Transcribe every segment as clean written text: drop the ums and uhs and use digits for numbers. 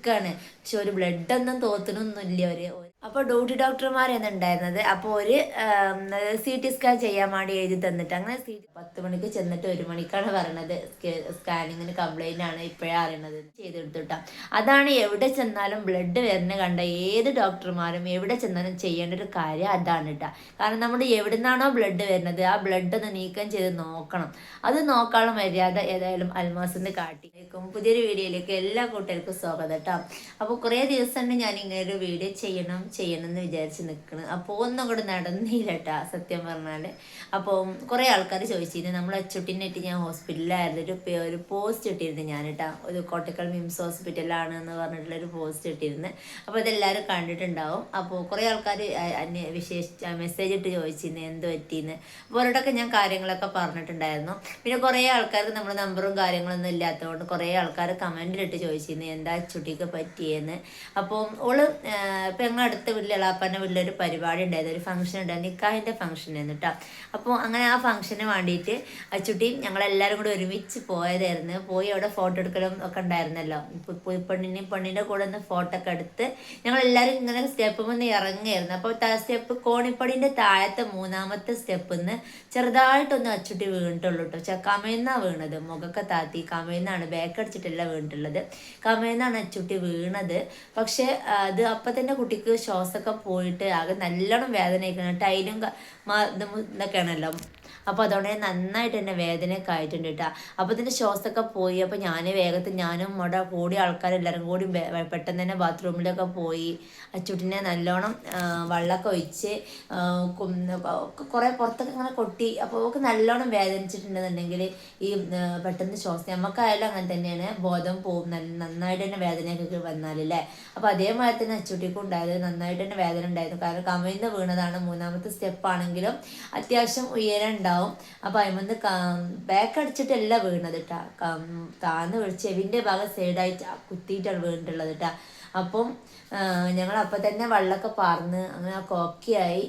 ഇരിക്കുകയാണ്. പക്ഷെ ഒരു ബ്ലഡ് ഒന്നും തോത്തണമൊന്നുമില്ല അപ്പോൾ ഡ്യൂട്ടി ഡോക്ടർമാരാണ് ഉണ്ടായിരുന്നത്. അപ്പോൾ ഒരു CT സ്കാൻ ചെയ്യാൻ വേണ്ടി എഴുതി തന്നിട്ട് അങ്ങനെ 10 മണിക്ക് ചെന്നിട്ട് 1 മണിക്കാണ് പറയണത് സ്കാനിങ്ങിന് കംപ്ലൈൻ്റ് ആണ് ഇപ്പോഴാണ് അറിയണത് ചെയ്തെടുത്തിട്ടാ. അതാണ് എവിടെ ചെന്നാലും ബ്ലഡ് വരുന്ന കണ്ട ഏത് ഡോക്ടർമാരും എവിടെ ചെന്നാലും ചെയ്യേണ്ട ഒരു കാര്യം അതാണ് കേട്ടോ. കാരണം നമ്മൾ എവിടെ നിന്നാണോ ബ്ലഡ് വരുന്നത് ആ ബ്ലഡ് ഒന്ന് നീക്കം ചെയ്ത് നോക്കണം. അത് നോക്കാനുള്ള മര്യാദ ഏതായാലും അൽമാസിന് കാട്ടിയേക്കും. പുതിയൊരു വീഡിയോയിലേക്ക് എല്ലാ കൂട്ടുകാർക്കും സ്വാഗതം കേട്ടോ. അപ്പോൾ കുറേ ദിവസം ഞാൻ ഇങ്ങനെ ഒരു വീഡിയോ ചെയ്യണം എന്ന് വിചാരിച്ച് നിൽക്കണം. അപ്പോൾ ഒന്നും കൂടെ നടന്നില്ല കേട്ടോ സത്യം പറഞ്ഞാൽ. അപ്പോൾ കുറേ ആൾക്കാർ ചോദിച്ചിരുന്നു. നമ്മൾ അച്ചുട്ടിനായിട്ട് ഞാൻ ഹോസ്പിറ്റലിലായിരുന്നു ഒരു പോസ്റ്റ് ഇട്ടിരുന്നു ഞാൻ കേട്ടോ. ഒരു കോട്ടക്കൽ മിംസ് ഹോസ്പിറ്റലാണ് എന്ന് പറഞ്ഞിട്ടുള്ളൊരു പോസ്റ്റ് ഇട്ടിരുന്നു. അപ്പോൾ അതെല്ലാവരും കണ്ടിട്ടുണ്ടാവും. അപ്പോൾ കുറേ ആൾക്കാർ മെസ്സേജ് ഇട്ട് ചോദിച്ചിരുന്നു എന്ത് പറ്റിയെന്ന്. അപ്പോൾ അവരോടൊക്കെ ഞാൻ കാര്യങ്ങളൊക്കെ പറഞ്ഞിട്ടുണ്ടായിരുന്നു. പിന്നെ കുറേ ആൾക്കാർക്ക് നമ്മുടെ നമ്പറും കാര്യങ്ങളൊന്നും ഇല്ലാത്തതുകൊണ്ട് കുറേ ആൾക്കാർ കമൻറ്റിലിട്ട് ചോദിച്ചിരുന്നു എന്താ അച്ചുട്ടിക്ക് പറ്റിയെന്ന്. അപ്പോൾ ഓള് ഇപ്പം ഞങ്ങൾ അടുത്ത വീട്ടിൽ എളാപ്പാൻ്റെ വീട്ടിലൊരു പരിപാടി ഉണ്ടായിരുന്നു, ഒരു ഫംഗ്ഷൻ ഉണ്ടായിരുന്നു, നിക്കാഹിൻ്റെ ഫംഗ്ഷൻ ആയിരുന്നു കേട്ടോ. അപ്പോൾ അങ്ങനെ ആ ഫംഗ്ഷന് വേണ്ടിയിട്ട് അച്ചുട്ടിയും ഞങ്ങളെല്ലാവരും കൂടി ഒരുമിച്ച് പോയതായിരുന്നു. പോയി അവിടെ ഫോട്ടോ എടുക്കലും ഒക്കെ ഉണ്ടായിരുന്നല്ലോ. പെണ്ണിൻ്റെ കൂടെ ഒന്ന് ഫോട്ടോ ഒക്കെ എടുത്ത് ഞങ്ങളെല്ലാവരും ഇങ്ങനെ സ്റ്റെപ്പ് വന്ന് ഇറങ്ങിയായിരുന്നു. അപ്പോൾ സ്റ്റെപ്പ് കോണിപ്പടീൻ്റെ താഴത്തെ 3ാമത്തെ സ്റ്റെപ്പിൽ നിന്ന് ചെറുതായിട്ടൊന്ന് അച്ചുട്ടി വീണിട്ടുള്ളൂ കേട്ടോ. കമയെന്നാണ് വീണത്, മുഖമൊക്കെ താത്തി കമയെന്നാണ്, ബാക്ക് അടിച്ചിട്ടല്ല വീണിട്ടുള്ളത്, കമയെന്നാണ് അച്ചുട്ടി വീണത്. പക്ഷെ അത് അപ്പം തന്നെ കുട്ടിക്ക് ശ്വാസമൊക്കെ പോയിട്ട് ആകെ നല്ലോണം വേദനയൊക്കെയാണ്, ടൈലും ഇതൊക്കെയാണല്ലോ. അപ്പോൾ അതുകൊണ്ട് നന്നായിട്ട് തന്നെ വേദനയൊക്കെ ആയിട്ടുണ്ട് കേട്ടോ. അപ്പോൾ ഇതിൻ്റെ ശ്വാസമൊക്കെ പോയി. അപ്പോൾ ഞാൻ വേഗത്തിൽ ഞാനും അവിടെ കൂടിയ ആൾക്കാരെല്ലാവരും കൂടി പെട്ടെന്ന് തന്നെ ബാത്റൂമിലൊക്കെ പോയി അച്ചുട്ടിനെ നല്ലോണം വെള്ളമൊക്കെ ഒഴിച്ച് കുറേ പുറത്തൊക്കെ ഇങ്ങനെ കൊട്ടി. അപ്പോൾ അവൾക്ക് നല്ലോണം വേദനിച്ചിട്ടുണ്ടെന്നുണ്ടെങ്കിൽ ഈ പെട്ടെന്ന് ശ്വാസം നമുക്കായാലും അങ്ങനെ തന്നെയാണ്, ബോധം പോവും നന്നായിട്ട് തന്നെ വേദനയൊക്കെ വന്നാലല്ലേ. അപ്പോൾ അതേമാതിരി തന്നെ അച്ചുട്ടിക്കും ഉണ്ടായത്, നന്നായിട്ട് തന്നെ വേദന ഉണ്ടായിരുന്നു. കാരണം കമഴ്ന്ന് വീണതാണ്, 3ാമത്തെ സ്റ്റെപ്പാണെങ്കിലും അത്യാവശ്യം ഉയരം ഉണ്ടാവും. അപ്പോൾ അതിമന്ന് ബാക്ക് അടിച്ചിട്ടല്ല വീണത് കേട്ടോ, താന്ന് ചെവിൻ്റെ ഭാഗം സൈഡായിട്ട് കുത്തിയിട്ടാണ് വീണിട്ടുള്ളത് കേട്ടോ. അപ്പം ഞങ്ങളപ്പം തന്നെ വെള്ളമൊക്കെ പാർന്ന് അങ്ങനെ ഓക്കെ ആയി.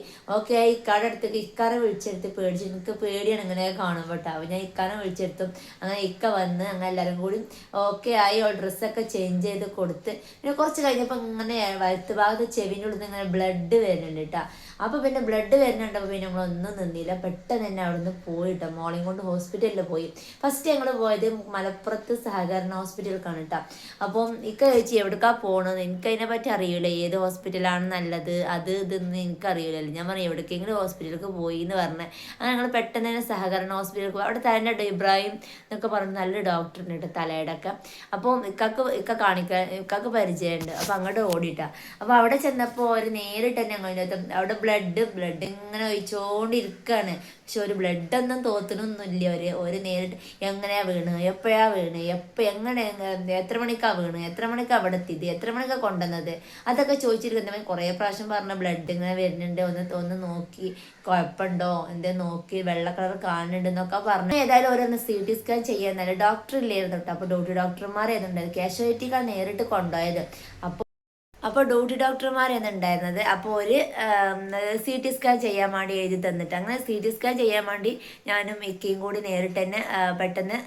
ഇക്കാടെ അടുത്തേക്ക് ഇക്കാരെ വിളിച്ചെടുത്ത് പേടിച്ചു, എനിക്ക് പേടിയാണ് ഇങ്ങനെ കാണുമ്പോൾ കേട്ടോ. അപ്പോൾ ഞാൻ ഇക്കാനെ വിളിച്ചെടുത്തും അങ്ങനെ ഇക്ക വന്ന് അങ്ങനെ എല്ലാവരും കൂടി ഓക്കെ ആയി. ഡ്രസ്സൊക്കെ ചേഞ്ച് ചെയ്ത് കൊടുത്ത് പിന്നെ കുറച്ച് കഴിഞ്ഞപ്പോൾ ഇങ്ങനെ വലത്ത് ഭാഗത്ത് ചെവിൻ്റെ ഉള്ളിൽ നിന്ന് ഇങ്ങനെ ബ്ലഡ് വരുന്നുണ്ട് കേട്ടോ. അപ്പോൾ പിന്നെ ബ്ലഡ് വരുന്നുണ്ടപ്പോൾ പിന്നെ നമ്മളൊന്നും നിന്നില്ല, പെട്ടെന്ന് തന്നെ അവിടെ നിന്ന് പോയിട്ടോ. മോളെയും കൊണ്ട് ഹോസ്പിറ്റലിൽ പോയി. ഫസ്റ്റ് ഞങ്ങൾ പോയത് മലപ്പുറത്ത് സഹകരണ ഹോസ്പിറ്റലിലേക്കാണ് കേട്ടോ. അപ്പം ഇക്ക ചോദിച്ചു എവിടേക്കാ പോകണമെന്ന്. എനിക്കതിനെ പറ്റി അറിയില്ല, ഏത് ഹോസ്പിറ്റലാണ് നല്ലത് അത് ഇതെന്ന് എനിക്കറിയില്ലല്ലോ. ഞാൻ പറഞ്ഞു എവിടേക്കെങ്കിലും ഹോസ്പിറ്റലിലേക്ക് പോയി എന്ന് പറഞ്ഞത്. അങ്ങനെ ഞങ്ങൾ പെട്ടെന്ന് തന്നെ സഹകരണ ഹോസ്പിറ്റലിൽ പോയി. അവിടെ തലേൻ്റെ ഇബ്രാഹിം എന്നൊക്കെ പറഞ്ഞ് നല്ല ഡോക്ടറുണ്ട് കേട്ടോ തലയുടെ ഒക്കെ. അപ്പോൾ ഇക്കാക്ക് പരിചയമുണ്ട്. അപ്പോൾ അങ്ങോട്ട് ഓടിയിട്ടാ. അപ്പോൾ അവിടെ ചെന്നപ്പോൾ ഒരു നേരിട്ട് തന്നെ ഞങ്ങൾ അവിടെ ബ്ലഡ് ഇങ്ങനെ ഒഴിച്ചുകൊണ്ടിരിക്കുകയാണ്. പക്ഷെ ഒരു ബ്ലഡൊന്നും തോത്തണമൊന്നുമില്ല. ഒരു നേരിട്ട് എങ്ങനെയാ വീണ്, എപ്പോഴാ വീണ്, എങ്ങനെ എത്ര മണിക്കാണ് വീണ്, എത്ര മണിക്കാണ് അവിടെ എത്തിയത്, എത്ര മണിക്കാണ് കൊണ്ടുവന്നത്, അതൊക്കെ ചോദിച്ചിരിക്കുന്നവൻ കുറേ പ്രാവശ്യം പറഞ്ഞ ബ്ലഡ് ഇങ്ങനെ വരുന്നുണ്ട്, ഒന്ന് നോക്കി കുഴപ്പമുണ്ടോ എന്തേ നോക്കി, വെള്ള കളർ കാണുന്നുണ്ട് എന്നൊക്കെ പറഞ്ഞു. ഏതായാലും ഓരോന്ന് CT സ്കാൻ ചെയ്യാന്നല്ല ഡോക്ടർ ഇല്ലായിരുന്നു കേട്ടോ. അപ്പോൾ ഡ്യൂട്ടി ഡോക്ടർമാരായിരുന്നുണ്ടായത്, കാഷ്വാലിറ്റിക്കാണ് നേരിട്ട് കൊണ്ടുപോയത്. അപ്പോൾ ഡ്യൂട്ടി ഡോക്ടർമാരാണ് ഉണ്ടായിരുന്നത്. അപ്പോൾ ഒരു CT സ്കാൻ ചെയ്യാൻ വേണ്ടി എഴുതി തന്നിട്ട് അങ്ങനെ CT സ്കാൻ ചെയ്യാൻ വേണ്ടി ഞാനും ഇക്കയും കൂടി നേരിട്ട് തന്നെ പെട്ടെന്ന്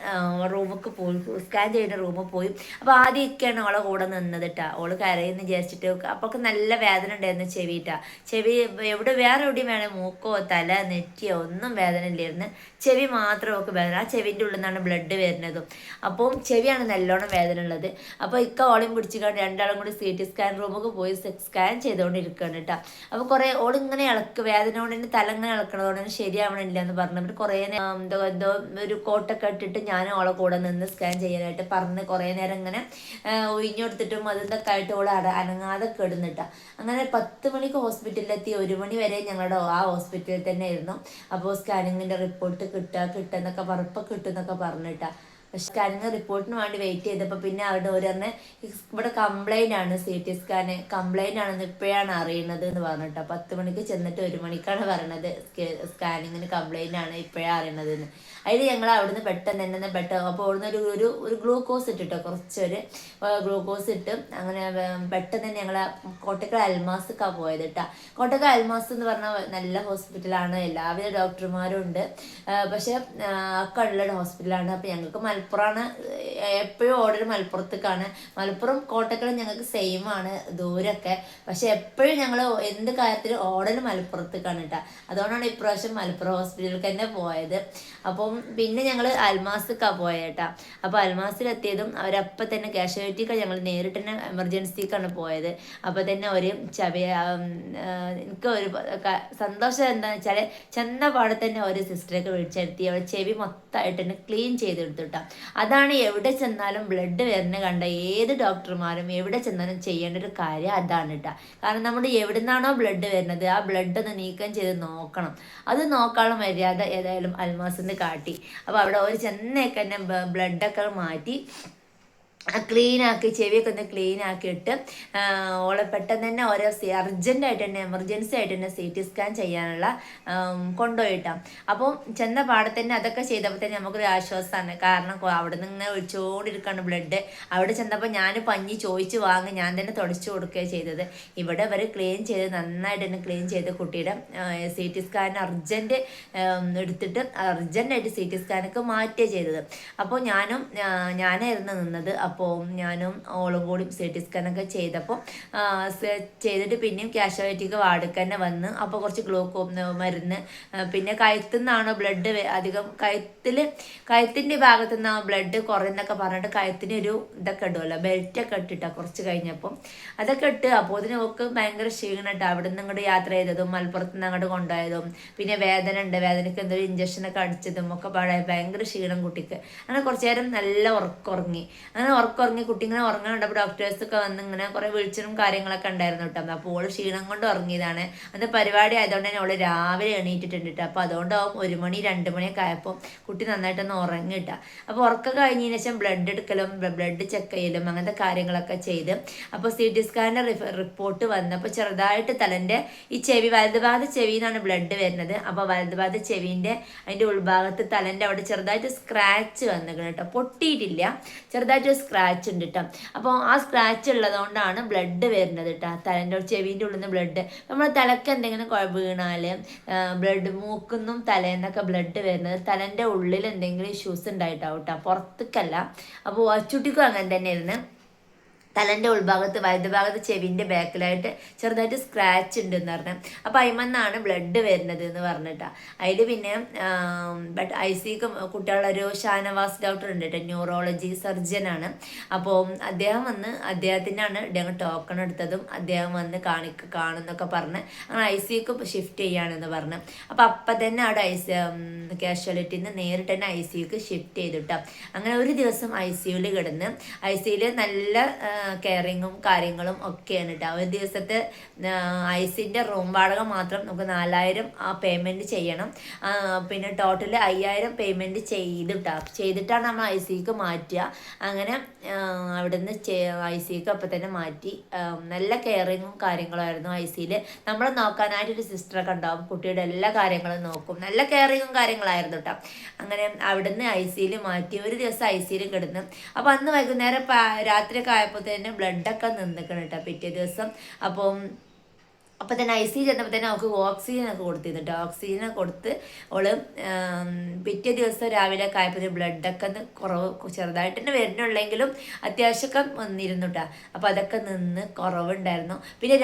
റൂമിലേക്ക് പോയി, സ്കാൻ ചെയ്യുന്ന റൂമിൽ പോയി. അപ്പോൾ ആദ്യം ഇക്കയാണ് അവളെ കൂടെ നിന്നത് കേട്ടോ. അവള് കരയെന്ന് വിചാരിച്ചിട്ട് അപ്പോൾ നല്ല വേദന ഉണ്ടായിരുന്നു ചെവി എവിടെ വേറെ എവിടെയും വേണം, മൂക്കോ തല നെറ്റിയോ ഒന്നും വേദന ഇല്ലായിരുന്നു, ചെവി മാത്രം ഒക്കെ വേദന. ആ ചെവിൻ്റെ ഉള്ളിൽ നിന്നാണ് ബ്ലഡ് വരുന്നതും. അപ്പോൾ ചെവിയാണ് നല്ലോണം വേദന ഉള്ളത്. അപ്പോൾ ഇക്ക ഓളയും പിടിച്ചിട്ട് രണ്ടാളും കൂടി CT സ്കാൻ റൂമൊക്കെ പോയി സ്കാൻ ചെയ്തുകൊണ്ടിരിക്കുകയാണ് കേട്ടോ. അപ്പോൾ കുറേ ഓളിങ്ങനെ വേദന കൊണ്ട് തന്നെ തല ഇങ്ങനെ ഇളക്കണതുകൊണ്ട് തന്നെ ശരിയാവണില്ല എന്ന് പറഞ്ഞിട്ട് കുറേ എന്തോ ഒരു കോട്ടൊക്കെ ഇട്ടിട്ട് ഞാൻ ഓളെ കൂടെ നിന്ന് സ്കാൻ ചെയ്യാനായിട്ട് പറഞ്ഞ് കുറേ നേരം ഇങ്ങനെ ഒഴിഞ്ഞെടുത്തിട്ടും അതൊക്കെ ആയിട്ട് ഓളെ അനങ്ങാതെ കിടന്നിട്ടാ. അങ്ങനെ 10 മണിക്ക് ഹോസ്പിറ്റലിലെത്തി. 1 മണി വരെ ഞങ്ങളുടെ ആ ഹോസ്പിറ്റലിൽ തന്നെ ആയിരുന്നു. അപ്പോൾ സ്കാനിങ്ങിൻ്റെ റിപ്പോർട്ട് കിട്ടുന്നൊക്കെ കിട്ടുന്നൊക്കെ പറഞ്ഞിട്ടാ. സ്കാനിങ് റിപ്പോർട്ടിന് വേണ്ടി വെയിറ്റ് ചെയ്തപ്പോൾ പിന്നെ അവിടെ ഒരു തന്നെ ഇവിടെ കംപ്ലൈൻ്റ് ആണ്, CT സ്കാന് കംപ്ലൈൻ്റ് ആണെന്ന് ഇപ്പോഴാണ് അറിയുന്നത് എന്ന് പറഞ്ഞിട്ടോ. 10 മണിക്ക് ചെന്നിട്ട് 1 മണിക്കാണ് പറയണത് സ്കാനിങ്ങിന് കംപ്ലൈൻ്റ് ആണ് ഇപ്പോഴാണ് അറിയണതെന്ന്. അതിൽ ഞങ്ങൾ അവിടുന്ന് പെട്ടെന്ന് തന്നെ അപ്പോൾ അവിടുന്ന് ഒരു ഗ്ലൂക്കോസ് ഇട്ടിട്ടോ, കുറച്ചൊരു ഗ്ലൂക്കോസ് ഇട്ട് അങ്ങനെ പെട്ടെന്ന് തന്നെ ഞങ്ങൾ കോട്ടക്കൽ അൽമാസ്ക്കാണ് പോയത് കേട്ടോ. കോട്ടക്കൽ അൽമാസ് എന്ന് പറഞ്ഞാൽ നല്ല ഹോസ്പിറ്റലാണ്, എല്ലാവിധ ഡോക്ടർമാരും ഉണ്ട്, പക്ഷെ ഒക്കെ ഉള്ള ഹോസ്പിറ്റലാണ്. അപ്പോൾ ഞങ്ങൾക്ക് മലപ്പുറമാണ് എപ്പോഴും ഓർഡർ മലപ്പുറത്തേക്കാണ്. മലപ്പുറം കോട്ടക്കലും ഞങ്ങൾക്ക് സെയിം ആണ് ദൂരമൊക്കെ, പക്ഷെ എപ്പോഴും ഞങ്ങൾ എന്ത് കാര്യത്തിലും ഓർഡർ മലപ്പുറത്തേക്കാണ് കേട്ടോ. അതുകൊണ്ടാണ് ഇപ്രാവശ്യം മലപ്പുറം ഹോസ്പിറ്റലിലേക്ക് തന്നെ പോയത്. അപ്പം പിന്നെ ഞങ്ങൾ അൽമാസ്ക്കാണ് പോയത് കേട്ടോ. അപ്പോൾ അൽമാസിലെത്തിയതും അവരപ്പം തന്നെ കാഷ്വാലിറ്റിക്ക് ഞങ്ങൾ നേരിട്ട് തന്നെ എമർജൻസിക്കാണ് പോയത്. അപ്പോൾ തന്നെ ഒരു എനിക്ക് ഒരു സന്തോഷം എന്താണെന്ന് വെച്ചാൽ ചെന്ന പാടെ തന്നെ ഒരു സിസ്റ്ററൊക്കെ വിളിച്ചെടുത്തി അവൾ ചെവി മൊത്തമായിട്ട് തന്നെ ക്ലീൻ ചെയ്തെടുത്തു കേട്ടോ. അതാണ് എവിടെ ചെന്നാലും ബ്ലഡ് വരുന്ന കണ്ട ഏത് ഡോക്ടർമാരും എവിടെ ചെന്നാലും ചെയ്യേണ്ട ഒരു കാര്യം അതാണ് കേട്ടോ. കാരണം നമ്മൾ എവിടെ നിന്നാണോ ബ്ലഡ് വരുന്നത് ആ ബ്ലഡ് ഒന്ന് നീക്കം ചെയ്ത് നോക്കണം. അത് നോക്കാനുള്ള മര്യാദ ഏതായാലും അൽമാസിന് കാട്ടി. അപ്പോൾ അവിടെ ഒരു ചെന്നേക്ക് തന്നെ ബ്ലഡൊക്കെ മാറ്റി ക്ലീനാക്കി, ചെവിയൊക്കെ ഒന്ന് ക്ലീനാക്കിയിട്ട് ഓളെ പെട്ടെന്ന് തന്നെ ഓരോ അർജൻറ്റായിട്ട് തന്നെ എമർജൻസി ആയിട്ട് തന്നെ CT സ്കാൻ ചെയ്യാനുള്ള കൊണ്ടുപോയിട്ടാണ്. അപ്പോൾ ചെന്ന പാടെ തന്നെ അതൊക്കെ ചെയ്തപ്പോൾ തന്നെ നമുക്കൊരു ആശ്വാസമാണ്. കാരണം അവിടെ നിന്ന് ഇങ്ങനെ ഒഴിച്ചുകൊണ്ടിരിക്കുകയാണ് ബ്ലഡ്. അവിടെ ചെന്നപ്പോൾ ഞാൻ പഞ്ഞി ചോദിച്ച് വാങ്ങി ഞാൻ തന്നെ തുടച്ചു കൊടുക്കുകയാണ് ചെയ്തത്. ഇവിടെ അവർ ക്ലീൻ ചെയ്ത് നന്നായിട്ട് തന്നെ ക്ലീൻ ചെയ്ത് കുട്ടിയുടെ CT സ്കാൻ അർജൻറ്റ് എടുത്തിട്ട് അർജൻറ്റായിട്ട് CT സ്കാനൊക്കെ മാറ്റുകയാണ് ചെയ്തത്. അപ്പോൾ ഞാനായിരുന്നു നിന്നത്. അപ്പോൾ ഞാനും ഓളും കൂടി CT സ്കാനൊക്കെ ചെയ്തപ്പോൾ ചെയ്തിട്ട് പിന്നെയും കാഷ്വാലിറ്റിക്ക് വാർഡിലേക്ക് തന്നെ വന്ന്. അപ്പോൾ കുറച്ച് മരുന്ന്, പിന്നെ കഴുത്തുനിന്നാണോ ബ്ലഡ് അധികം കഴുത്തിൻ്റെ ഭാഗത്തു നിന്നാണ് ബ്ലഡ് കുറയുന്നൊക്കെ പറഞ്ഞിട്ട് കഴുത്തിന് ഒരു ഇതൊക്കെ ഇടുമല്ലോ, ബെൽറ്റൊക്കെ ഇട്ടിട്ടാണ് കുറച്ച് കഴിഞ്ഞപ്പം അതൊക്കെ ഇട്ട്. അപ്പോൾ അതിന് ഒക്കെ ഭയങ്കര ക്ഷീണിട്ട് അവിടെ നിന്ന് ഇങ്ങോട്ട് യാത്ര ചെയ്തതും മലപ്പുറത്ത് നിന്ന് അങ്ങോട്ട് കൊണ്ടുപോയതും പിന്നെ വേദന ഉണ്ട്, വേദനയ്ക്ക് എന്തൊരു ഇഞ്ചക്ഷനൊക്കെ അടിച്ചതും ഒക്കെ ഭയങ്കര ക്ഷീണം കുട്ടിക്ക്. അങ്ങനെ കുറച്ച് നേരം നല്ല ഉറങ്ങി. അങ്ങനെ ഉറങ്ങി കുട്ടി ഇങ്ങനെ ഉറങ്ങാനുണ്ട്. അപ്പോൾ ഡോക്ടേഴ്സൊക്കെ വന്ന് ഇങ്ങനെ കുറേ വിളിച്ചതും കാര്യങ്ങളൊക്കെ ഉണ്ടായിരുന്നു കേട്ടോ. അപ്പോൾ ഓള് ക്ഷീണം കൊണ്ട് ഉറങ്ങിയതാണ്. അത് പരിപാടി ആയതുകൊണ്ട് തന്നെ ഓള് രാവിലെ എണീറ്റിട്ടുണ്ട് കേട്ടോ. അപ്പോൾ അതുകൊണ്ടാവും 1 മണി 2 മണിയൊക്കെ ആയപ്പോൾ കുട്ടി നന്നായിട്ടൊന്ന് ഉറങ്ങിയിട്ട. അപ്പോൾ ഉറക്കം കഴിഞ്ഞതിന് ശേഷം ബ്ലഡ് എടുക്കലും ബ്ലഡ് ചെക്ക് ചെയ്യലും അങ്ങനത്തെ കാര്യങ്ങളൊക്കെ ചെയ്ത് അപ്പോൾ CT സ്കാനിൻ്റെ റിപ്പോർട്ട് വന്നപ്പോൾ ചെറുതായിട്ട് തലൻ്റെ ഈ ചെവി വലതുഭാഗത്ത് ചെവിയിൽ നിന്നാണ് ബ്ലഡ് വരുന്നത്. അപ്പോൾ വലതുഭാഗത്ത് ചെവിൻ്റെ അതിൻ്റെ ഉൾഭാഗത്ത് തലൻ്റെ അവിടെ ചെറുതായിട്ട് സ്ക്രാച്ച് വന്നിരിക്കണം കേട്ടോ. പൊട്ടിയിട്ടില്ല, ചെറുതായിട്ട് സ്ക്രാച്ച് ഉണ്ട് കേട്ടോ. അപ്പോൾ ആ സ്ക്രാച്ച് ഉള്ളതുകൊണ്ടാണ് ബ്ലഡ് വരുന്നത് കേട്ടോ. തലൻ്റെ ചെവിൻ്റെ ഉള്ളിൽ നിന്ന് ബ്ലഡ്, നമ്മൾ തലക്ക് എന്തെങ്കിലും വീണാൽ ബ്ലഡ് മൂക്കുന്നും തലേന്നൊക്കെ ബ്ലഡ് വരുന്നത് തലൻ്റെ ഉള്ളിൽ എന്തെങ്കിലും ഇഷ്യൂസ് ഉണ്ടായിട്ടാവും കേട്ടോ, പുറത്തേക്കല്ല. അപ്പോൾ അച്ചുട്ടിക്കും അങ്ങനെ തന്നെയായിരുന്നു. തലൻ്റെ ഉൾഭാഗത്ത് വലതുഭാഗത്ത് ചെവിൻ്റെ ബാക്കിലായിട്ട് ചെറുതായിട്ട് സ്ക്രാച്ച് ഉണ്ടെന്ന് പറഞ്ഞു. അപ്പോൾ അതിമെന്നാണ് ബ്ലഡ് വരുന്നത് എന്ന് പറഞ്ഞിട്ടാണ്. അതിൽ പിന്നെ ICക്ക് കുട്ടികളൊരു ഷാനവാസ് ഡോക്ടർ ഉണ്ട് കേട്ടോ, ന്യൂറോളജി സർജനാണ്. അപ്പോൾ അദ്ദേഹം വന്ന് അദ്ദേഹത്തിനാണ് ടോക്കൺ എടുത്തതും അദ്ദേഹം വന്ന് കാണുന്നൊക്കെ പറഞ്ഞ് അങ്ങനെ ICക്ക് ഷിഫ്റ്റ് ചെയ്യാണെന്ന് പറഞ്ഞു. അപ്പോൾ തന്നെ അവിടെ കാഷ്വാലിറ്റിയിൽ നിന്ന് നേരിട്ട് തന്നെ ICക്ക് ഷിഫ്റ്റ് ചെയ്തിട്ടാ. അങ്ങനെ ഒരു ദിവസം ICUവിൽ കിടന്ന് ICUവിൽ നല്ല കെയറിങ്ങും കാര്യങ്ങളും ഒക്കെയാണ് കേട്ടോ. ഒരു ദിവസത്തെ ICൻ്റെ റൂം വാടക മാത്രം നമുക്ക് 4000 പേയ്മെൻറ്റ് ചെയ്യണം. പിന്നെ ടോട്ടൽ 5000 പേയ്മെൻറ്റ് ചെയ്തിട്ടാണ് നമ്മൾ ICക്ക് മാറ്റുക. അങ്ങനെ അവിടെ നിന്ന് ICക്ക് അപ്പം തന്നെ മാറ്റി. നല്ല കെയറിങ്ങും കാര്യങ്ങളുമായിരുന്നു ICയിൽ. നമ്മളെ നോക്കാനായിട്ടൊരു സിസ്റ്ററൊക്കെ ഉണ്ടാവും, കുട്ടിയുടെ എല്ലാ കാര്യങ്ങളും നോക്കും. നല്ല കെയറിങ്ങും കാര്യങ്ങളായിരുന്നു കേട്ടോ. അങ്ങനെ അവിടെ നിന്ന് ICയിൽ മാറ്റി. ഒരു ദിവസം ICയിൽ കിടന്ന് അപ്പോൾ അന്ന് വൈകുന്നേരം രാത്രിയൊക്കെ ആയപ്പോൾ തന്നെ ബ്ലഡൊക്കെ നിന്നിക്കണം കേട്ടോ പിറ്റേ ദിവസം. അപ്പോൾ തന്നെ IC ചെന്നപ്പോൾ തന്നെ അവൾക്ക് ഓക്സിജനൊക്കെ കൊടുത്തിരുന്നു. ഓക്സിജനൊക്കെ കൊടുത്ത് അവള് പിറ്റേ ദിവസം രാവിലെ ആയപ്പോൾ ബ്ലഡൊക്കെ കുറവ് ചെറുതായിട്ട് തന്നെ വരുന്നുള്ളെങ്കിലും അത്യാവശ്യമൊക്കെ വന്നിരുന്നു കേട്ടോ. അപ്പോൾ അതൊക്കെ നിന്ന് കുറവുണ്ടായിരുന്നു. പിന്നെ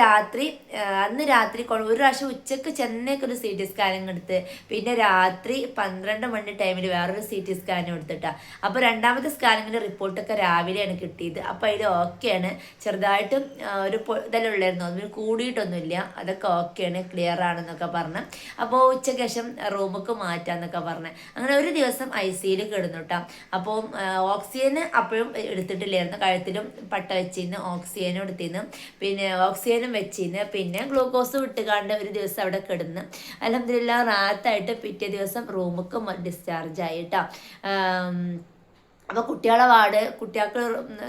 അന്ന് രാത്രി ഒരു പ്രാവശ്യം ഉച്ചക്ക് ചെന്നൈക്കൊരു CT സ്കാനിങ് എടുത്ത് പിന്നെ രാത്രി 12 മണി ടൈമിൽ വേറൊരു CT സ്കാനും എടുത്തിട്ടാ. അപ്പോൾ രണ്ടാമത്തെ സ്കാനിങ്ങിൻ്റെ റിപ്പോർട്ടൊക്കെ രാവിലെയാണ് കിട്ടിയത്. അപ്പോൾ അതിൽ ഓക്കെയാണ്, ചെറുതായിട്ടും ഒരു ഇതെല്ലാം ഉള്ളായിരുന്നു, അതിന് കൂടിയിട്ടൊന്നുമില്ല, അതൊക്കെ ഓക്കെയാണ്, ക്ലിയർ ആണെന്നൊക്കെ പറഞ്ഞ്. അപ്പോൾ ഉച്ചയ്ക്ക് ശേഷം റൂമൊക്കെ മാറ്റാന്നൊക്കെ പറഞ്ഞ് അങ്ങനെ ഒരു ദിവസം ICയിൽ കിടന്നു കേട്ടോ. അപ്പോൾ ഓക്സിജന് അപ്പോഴും എടുത്തിട്ടില്ലായിരുന്നു, കഴുത്തിലും പട്ട വെച്ചിരുന്നു, ഓക്സിജനും എടുത്തിരുന്നു, പിന്നെ ഓക്സിജനും വെച്ചിരുന്നു, പിന്നെ ഗ്ലൂക്കോസ് വിട്ടുകാണ്ട് ഒരു ദിവസം അവിടെ കിടന്ന് അൽഹംദുലില്ലാഹ് റാഹത്തായിട്ട് പിറ്റേ ദിവസം റൂമൊക്കെ ഡിസ്ചാർജ് ആയിട്ടോ. അപ്പോൾ കുട്ടികളെ വാർഡ്, കുട്ടികൾക്ക്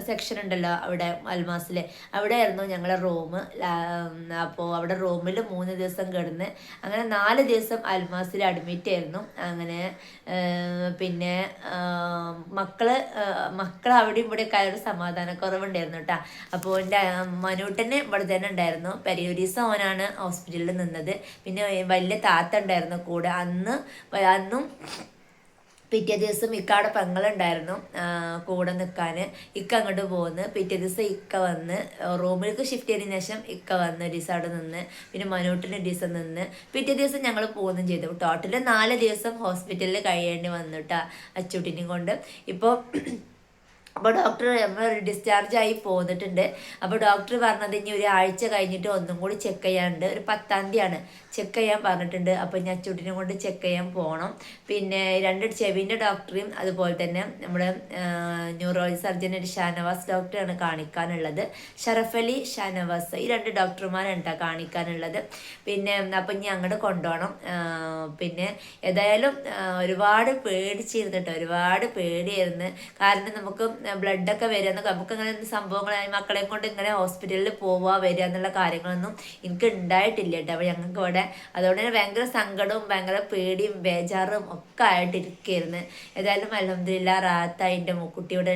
സെക്ഷൻ ഉണ്ടല്ലോ അവിടെ അൽമാസിൽ, അവിടെ ആയിരുന്നു ഞങ്ങളെ റൂം. അപ്പോൾ അവിടെ റൂമിൽ 3 ദിവസം കിടന്ന് അങ്ങനെ 4 ദിവസം അൽമാസിൽ അഡ്മിറ്റ് ആയിരുന്നു. അങ്ങനെ പിന്നെ മക്കൾ അവിടെയും ഇവിടെയൊക്കെ ആയൊരു സമാധാനക്കുറവുണ്ടായിരുന്നു കേട്ടോ. അപ്പോൾ എൻ്റെ മനൂട്ടന് ഇവിടെ തന്നെ ഉണ്ടായിരുന്നു. പെരിയൂരീസം ഓനാണ് ഹോസ്പിറ്റലിൽ നിന്നത്. പിന്നെ വലിയ താത്ത ഉണ്ടായിരുന്നു കൂടെ. അന്നും പിറ്റേ ദിവസം ഇക്കയുടെ പെങ്ങളുണ്ടായിരുന്നു കൂടെ നിൽക്കാൻ. ഇക്ക അങ്ങോട്ട് പോന്ന്. പിറ്റേ ദിവസം ഇക്ക വന്ന് റൂമിലേക്ക് ഷിഫ്റ്റ് ചെയ്തതിന് ശേഷം ഇക്ക വന്ന് ഒരു ദിവസം അവിടെ നിന്ന്. പിന്നെ മനോട്ടിന് ഒരു ദിവസം നിന്ന്. പിറ്റേ ദിവസം ഞങ്ങൾ പോകുകയും ചെയ്തു. ടോട്ടൽ 4 ദിവസം ഹോസ്പിറ്റലിൽ കഴിയേണ്ടി വന്നു കേട്ടോ അച്ചൂട്ടിനെയും കൊണ്ട്. അപ്പോൾ ഡോക്ടർ നമ്മൾ ഡിസ്ചാർജ് ആയി പോന്നിട്ടുണ്ട്. അപ്പോൾ ഡോക്ടർ പറഞ്ഞത് ഇനി ഒരാഴ്ച കഴിഞ്ഞിട്ട് ഒന്നും കൂടി ചെക്ക് ചെയ്യാനുണ്ട്. ഒരു 10-ാം തീയതിയാണ് ചെക്ക് ചെയ്യാൻ പറഞ്ഞിട്ടുണ്ട്. അപ്പോൾ ഇനി അച്ചൂട്ടിനെ കൊണ്ട് ചെക്ക് ചെയ്യാൻ പോകണം. പിന്നെ 2 ചെവിൻ്റെ ഡോക്ടറെയും അതുപോലെ തന്നെ നമ്മുടെ ന്യൂറോളജി സർജൻ ഒരു ഷാനവാസ് ഡോക്ടറാണ് കാണിക്കാനുള്ളത്. ഷറഫലി ഷാനവാസ്, ഈ 2 ഡോക്ടർമാരാണ് കാണിക്കാനുള്ളത്. പിന്നെ അപ്പം ഇനി അങ്ങോട്ട് കൊണ്ടുപോകണം. പിന്നെ ഏതായാലും ഒരുപാട് പേടിച്ചിരുന്നിട്ടോ, ഒരുപാട് പേടിയായിരുന്നു. കാരണം നമുക്ക് ബ്ലഡൊക്കെ വരിക, നമുക്ക് ഇങ്ങനെ സംഭവങ്ങളായി മക്കളെയും കൊണ്ട് ഇങ്ങനെ ഹോസ്പിറ്റലിൽ പോവുക വരിക എന്നുള്ള കാര്യങ്ങളൊന്നും എനിക്ക് ഉണ്ടായിട്ടില്ല കേട്ടോ. അപ്പോൾ ഞങ്ങൾക്ക് ഇവിടെ അതുകൊണ്ട് തന്നെ ഭയങ്കര സങ്കടവും ഭയങ്കര പേടിയും ബേജാറും ഒക്കെ ആയിട്ടിരിക്കുകയായിരുന്നു. ഏതായാലും അൽഹംദുലില്ലാ റാത്തായി എൻ്റെ കുട്ടിയുടെ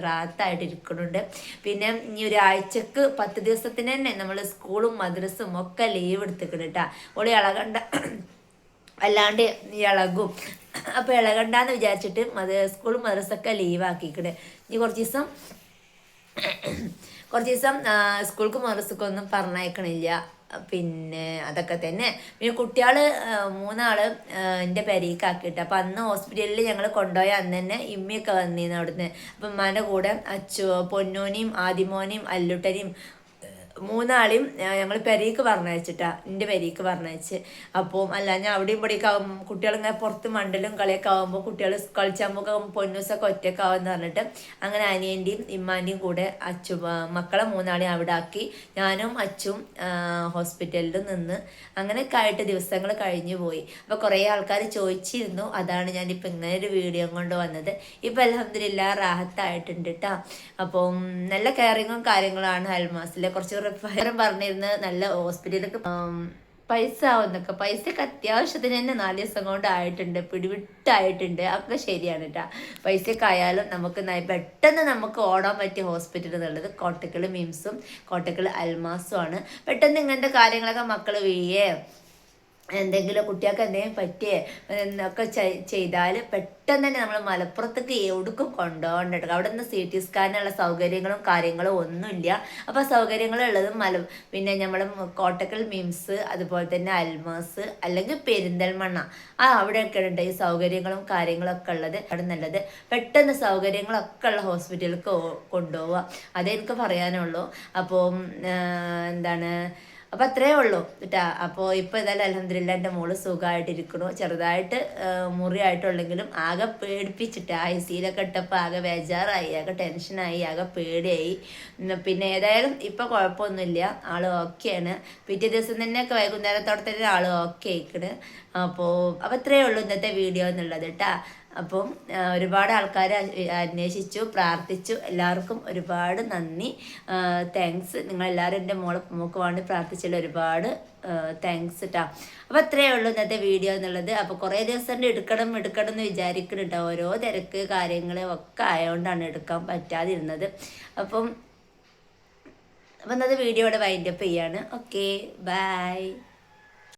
റാത്തായിട്ട് ഇരിക്കുന്നുണ്ട്. പിന്നെ ഇനി ഒരാഴ്ചക്ക് 10 ദിവസത്തിന് തന്നെ നമ്മൾ സ്കൂളും മദ്രസും ഒക്കെ ലീവ് എടുത്തിക്കണം കേട്ടോ. ഓളി ഇളകണ്ട, അല്ലാണ്ട് ഇളകും. അപ്പോൾ ഇളകണ്ടെന്ന് വിചാരിച്ചിട്ട് സ്കൂളും മദ്രസൊക്കെ ലീവാക്കിക്കണേ. ഇനി കുറച്ച് ദിവസം സ്കൂൾക്ക് മദ്രസക്കൊന്നും പറഞ്ഞയക്കണില്ല. പിന്നെ അതൊക്കെ തന്നെ. പിന്നെ കുട്ടികൾ 3 ആൾ എൻ്റെ പെരീക്കാക്കിയിട്ട്. അപ്പം അന്ന് ഹോസ്പിറ്റലിൽ ഞങ്ങൾ കൊണ്ടുപോയ അന്ന് തന്നെ ഇമ്മിയൊക്കെ വന്നിരുന്നു അവിടുന്ന്. അപ്പം ഉമ്മാൻ്റെ കൂടെ പൊന്നോനെയും ആദിമോനെയും അല്ലുട്ടനെയും 3 ആളെയും ഞങ്ങൾ പെരീക്ക് പറഞ്ഞയച്ചിട്ടാ, എൻ്റെ പെരീക്ക് പറഞ്ഞയച്ച്. അപ്പോൾ അല്ല ഞാൻ അവിടെയും ഇവിടെയൊക്കെ ആകുമ്പോൾ കുട്ടികളിങ്ങനെ പുറത്ത് മണ്ടലും കളിയൊക്കെ ആകുമ്പോൾ കുട്ടികൾ കളിച്ചാൽ പോകുമ്പോൾ പൊന്നൂസൊക്കെ ഒറ്റക്കാവെന്ന് പറഞ്ഞിട്ട് അങ്ങനെ അനിയൻ്റെയും ഇമ്മാൻ്റെയും കൂടെ മക്കളെ 3 ആളെയും അവിടെ ആക്കി. ഞാനും അച്ചും ഹോസ്പിറ്റലിൽ നിന്ന് അങ്ങനെയൊക്കെ ആയിട്ട് ദിവസങ്ങൾ കഴിഞ്ഞു പോയി. അപ്പോൾ കുറേ ആൾക്കാർ ചോദിച്ചിരുന്നു, അതാണ് ഞാനിപ്പോൾ ഇങ്ങനെ ഒരു വീഡിയോ കൊണ്ട് വന്നത്. ഇപ്പോൾ അൽഹംദുലില്ലാ റാഹത്തായിട്ടുണ്ട് കേട്ടോ. അപ്പം നല്ല കെയറിങ്ങും കാര്യങ്ങളാണ് അൽമാസിലെ. കുറച്ച് റിഫയറും പറഞ്ഞിരുന്നത് നല്ല ഹോസ്പിറ്റലിലേക്ക് പൈസ ആവുന്നൊക്കെ. പൈസയൊക്കെ അത്യാവശ്യത്തിന് തന്നെ 4 ദിവസം കൊണ്ട് ആയിട്ടുണ്ട്, പിടിവിട്ടായിട്ടുണ്ട്. ഒക്കെ ശരിയാണ് കേട്ടോ. പൈസയൊക്കെ ആയാലും നമുക്ക് പെട്ടെന്ന് നമുക്ക് ഓടാൻ പറ്റിയ ഹോസ്പിറ്റൽ എന്നുള്ളത് കോട്ടക്കൽ മിംസും കോട്ടക്കൽ അൽമാസും ആണ്. പെട്ടെന്ന് ഇങ്ങനത്തെ കാര്യങ്ങളൊക്കെ മക്കൾ വീഴേ എന്തെങ്കിലും കുട്ടികൾക്ക് എന്തെങ്കിലും പറ്റിയേ എന്നൊക്കെ ചെയ്താൽ പെട്ടെന്ന് തന്നെ നമ്മൾ മലപ്പുറത്തേക്ക് എവിടേക്കും കൊണ്ടുപോകണ്ട. അവിടെ നിന്ന് CT സ്കാനുള്ള സൗകര്യങ്ങളും കാര്യങ്ങളും ഒന്നുമില്ല. അപ്പോൾ സൗകര്യങ്ങളുള്ളതും പിന്നെ നമ്മൾ കോട്ടക്കൽ മിംസ് അതുപോലെ തന്നെ അൽമാസ് അല്ലെങ്കിൽ പെരിന്തൽമണ്ണ അവിടെയൊക്കെ ഉണ്ട് ഈ സൗകര്യങ്ങളും കാര്യങ്ങളൊക്കെ ഉള്ളത്. അവിടെ നല്ലത് പെട്ടെന്ന് സൗകര്യങ്ങളൊക്കെ ഉള്ള ഹോസ്പിറ്റലിലേക്ക് കൊണ്ടുപോവുക, അതേ എനിക്ക് പറയാനുള്ളൂ. അപ്പോൾ എന്താണ്, അപ്പോൾ അത്രയേ ഉള്ളൂ കേട്ടാ. അപ്പോൾ ഇപ്പോൾ ഏതായാലും അൽഹംദുലില്ലാ എൻ്റെ മോള് സുഖമായിട്ടിരിക്കണു. ചെറുതായിട്ട് മുറിയായിട്ടുള്ളെങ്കിലും ആകെ പേടിപ്പിച്ചിട്ട് ICUലൊക്കെ ഇട്ടപ്പോൾ ആകെ ബേജാറായി, ആകെ ടെൻഷനായി, ആകെ പേടിയായി. പിന്നെ ഏതായാലും ഇപ്പോൾ കുഴപ്പമൊന്നുമില്ല, ആൾ ഓക്കെയാണ്. പിറ്റേ ദിവസം തന്നെയൊക്കെ വൈകുന്നേരത്തോടെ തന്നെ ആൾ ഓക്കെ ആയിക്കണ്. അപ്പോൾ അത്രയേ ഉള്ളൂ ഇന്നത്തെ വീഡിയോ എന്നുള്ളത് കേട്ടാ. അപ്പം ഒരുപാട് ആൾക്കാർ അന്വേഷിച്ചു, പ്രാർത്ഥിച്ചു. എല്ലാവർക്കും ഒരുപാട് നന്ദി, താങ്ക്സ്. നിങ്ങളെല്ലാവരും എൻ്റെ മോൾക്ക് വേണ്ടി പ്രാർത്ഥിച്ചതിൽ ഒരുപാട് താങ്ക്സ് കേട്ടോ. അപ്പോൾ അത്രയേ ഉള്ളൂ ഇന്നത്തെ വീഡിയോ എന്നുള്ളത്. അപ്പോൾ കുറേ ദിവസം എടുക്കണം എന്ന് വിചാരിക്കുന്നുണ്ട്. ഓരോ തിരക്ക് കാര്യങ്ങൾ ഒക്കെ ആയതുകൊണ്ടാണ് എടുക്കാൻ പറ്റാതിരുന്നത്. അപ്പം ഇന്നത്തെ വീഡിയോ ഇവിടെ വൈൻഡപ്പ് ചെയ്യാണ്. Okay, by.